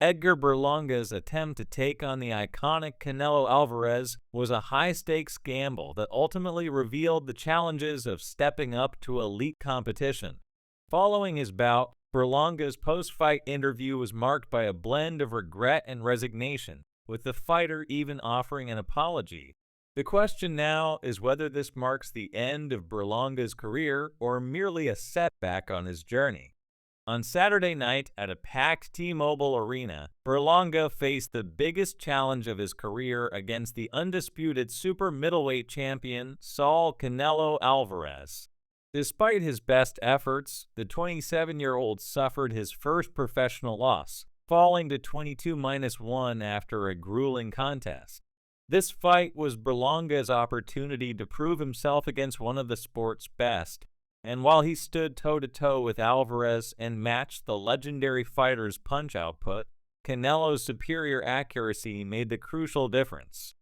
Edgar Berlanga's attempt to take on the iconic Canelo Alvarez was a high-stakes gamble that ultimately revealed the challenges of stepping up to elite competition. Following his bout, Berlanga's post-fight interview was marked by a blend of regret and resignation, with the fighter even offering an apology. The question now is whether this marks the end of Berlanga's career or merely a setback on his journey. On Saturday night at a packed T-Mobile Arena, Berlanga faced the biggest challenge of his career against the undisputed super middleweight champion Saul Canelo Alvarez. Despite his best efforts, the 27-year-old suffered his first professional loss, falling to 22-1 after a grueling contest. This fight was Berlanga's opportunity to prove himself against one of the sport's best, and while he stood toe-to-toe with Alvarez and matched the legendary fighter's punch output, Canelo's superior accuracy made the crucial difference.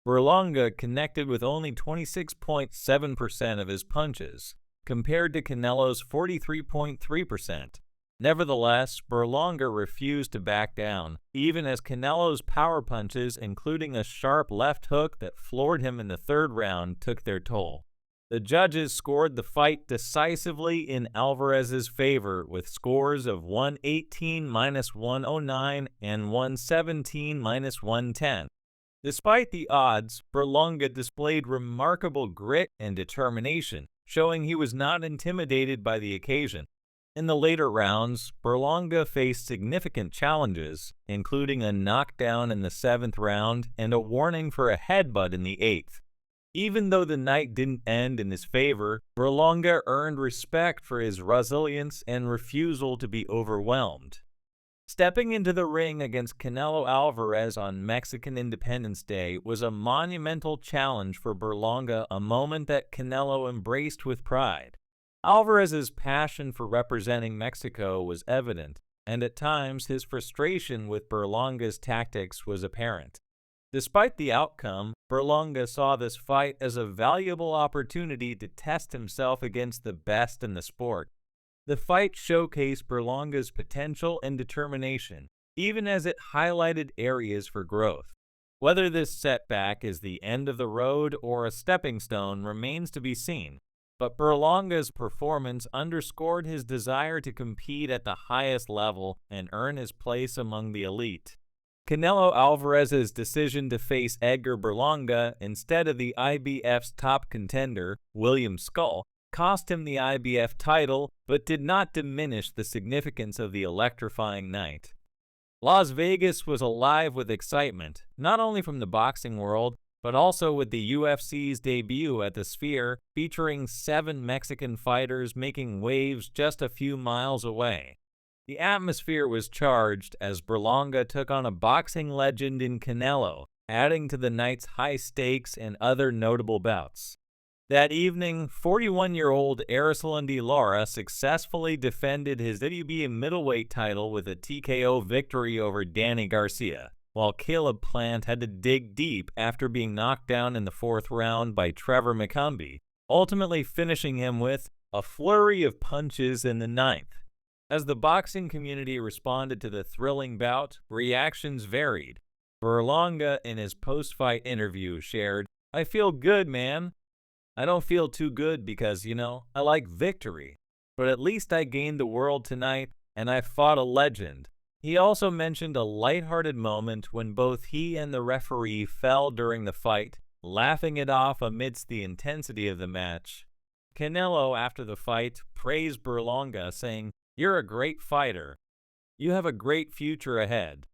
Berlanga connected with only 26.7% of his punches, compared to Canelo's 43.3%. Nevertheless, Berlanga refused to back down, even as Canelo's power punches, including a sharp left hook that floored him in the third round, took their toll. The judges scored the fight decisively in Alvarez's favor with scores of 118-109 and 117-110. Despite the odds, Berlanga displayed remarkable grit and determination, showing he was not intimidated by the occasion. In the later rounds, Berlanga faced significant challenges, including a knockdown in the 7th round and a warning for a headbutt in the 8th. Even though the night didn't end in his favor, Berlanga earned respect for his resilience and refusal to be overwhelmed. Stepping into the ring against Canelo Alvarez on Mexican Independence Day was a monumental challenge for Berlanga, a moment that Canelo embraced with pride. Alvarez's passion for representing Mexico was evident, and at times his frustration with Berlanga's tactics was apparent. Despite the outcome, Berlanga saw this fight as a valuable opportunity to test himself against the best in the sport. The fight showcased Berlanga's potential and determination, even as it highlighted areas for growth. Whether this setback is the end of the road or a stepping stone remains to be seen, but Berlanga's performance underscored his desire to compete at the highest level and earn his place among the elite. Canelo Alvarez's decision to face Edgar Berlanga instead of the IBF's top contender, William Skull, cost him the IBF title but did not diminish the significance of the electrifying night. Las Vegas was alive with excitement, not only from the boxing world, but also with the UFC's debut at the Sphere, featuring 7 Mexican fighters making waves just a few miles away. The atmosphere was charged as Berlanga took on a boxing legend in Canelo, adding to the night's high stakes and other notable bouts. That evening, 41-year-old Erislandy Lara successfully defended his WBA middleweight title with a TKO victory over Danny Garcia, while Caleb Plant had to dig deep after being knocked down in the 4th round by Trevor McCumbee, ultimately finishing him with a flurry of punches in the 9th. As the boxing community responded to the thrilling bout, reactions varied. Berlanga, in his post-fight interview, shared, "I feel good, man. I don't feel too good because, I like victory. But at least I gained the world tonight, and I fought a legend." He also mentioned a lighthearted moment when both he and the referee fell during the fight, laughing it off amidst the intensity of the match. Canelo, after the fight, praised Berlanga, saying, "You're a great fighter. You have a great future ahead."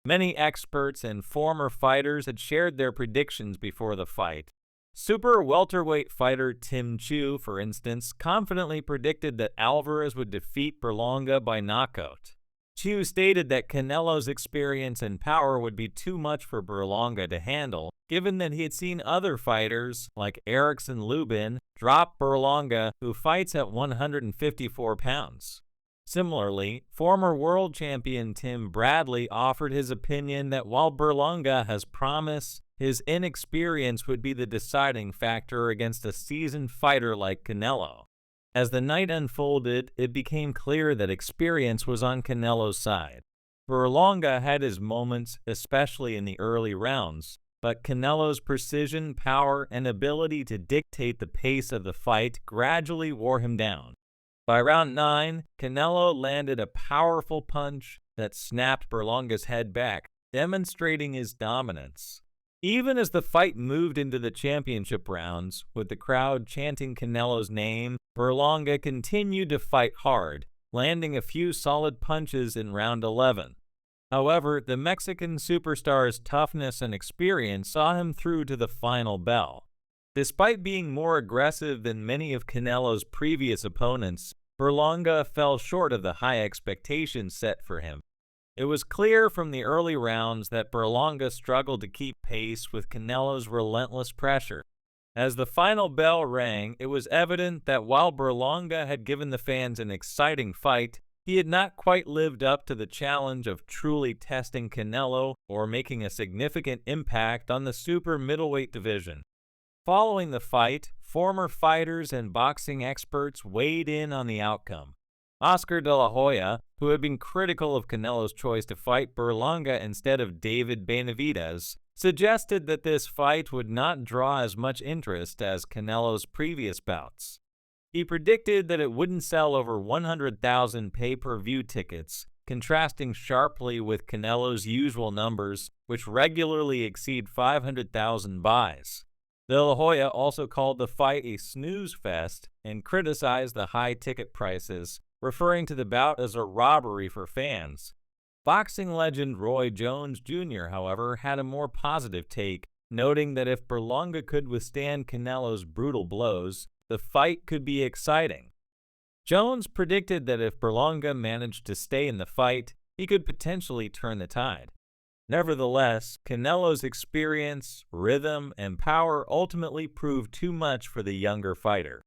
Many experts and former fighters had shared their predictions before the fight. Super welterweight fighter Tim Chu, for instance, confidently predicted that Alvarez would defeat Berlanga by knockout. Chu stated that Canelo's experience and power would be too much for Berlanga to handle, given that he had seen other fighters, like Erickson Lubin, drop Berlanga, who fights at 154 pounds. Similarly, former world champion Tim Bradley offered his opinion that while Berlanga has promise, his inexperience would be the deciding factor against a seasoned fighter like Canelo. As the night unfolded, it became clear that experience was on Canelo's side. Berlanga had his moments, especially in the early rounds, but Canelo's precision, power, and ability to dictate the pace of the fight gradually wore him down. By round 9, Canelo landed a powerful punch that snapped Berlanga's head back, demonstrating his dominance. Even as the fight moved into the championship rounds, with the crowd chanting Canelo's name, Berlanga continued to fight hard, landing a few solid punches in round 11. However, the Mexican superstar's toughness and experience saw him through to the final bell. Despite being more aggressive than many of Canelo's previous opponents, Berlanga fell short of the high expectations set for him. It was clear from the early rounds that Berlanga struggled to keep pace with Canelo's relentless pressure. As the final bell rang, it was evident that while Berlanga had given the fans an exciting fight, he had not quite lived up to the challenge of truly testing Canelo or making a significant impact on the super middleweight division. Following the fight, former fighters and boxing experts weighed in on the outcome. Oscar de la Hoya, who had been critical of Canelo's choice to fight Berlanga instead of David Benavidez, suggested that this fight would not draw as much interest as Canelo's previous bouts. He predicted that it wouldn't sell over 100,000 pay-per-view tickets, contrasting sharply with Canelo's usual numbers, which regularly exceed 500,000 buys. De La Hoya also called the fight a snooze fest and criticized the high ticket prices, referring to the bout as a robbery for fans. Boxing legend Roy Jones Jr., however, had a more positive take, noting that if Berlanga could withstand Canelo's brutal blows, the fight could be exciting. Jones predicted that if Berlanga managed to stay in the fight, he could potentially turn the tide. Nevertheless, Canelo's experience, rhythm, and power ultimately proved too much for the younger fighter.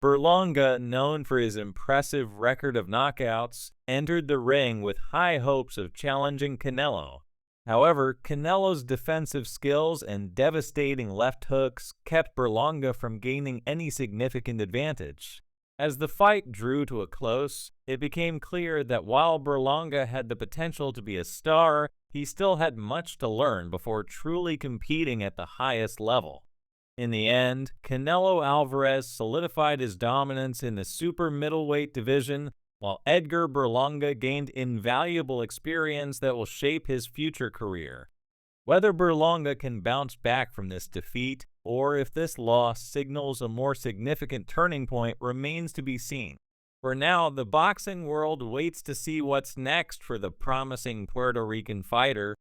Berlanga, known for his impressive record of knockouts, entered the ring with high hopes of challenging Canelo. However, Canelo's defensive skills and devastating left hooks kept Berlanga from gaining any significant advantage. As the fight drew to a close, it became clear that while Berlanga had the potential to be a star, he still had much to learn before truly competing at the highest level. In the end, Canelo Alvarez solidified his dominance in the super middleweight division, while Edgar Berlanga gained invaluable experience that will shape his future career. Whether Berlanga can bounce back from this defeat, or if this loss signals a more significant turning point, remains to be seen. For now, the boxing world waits to see what's next for the promising Puerto Rican fighter,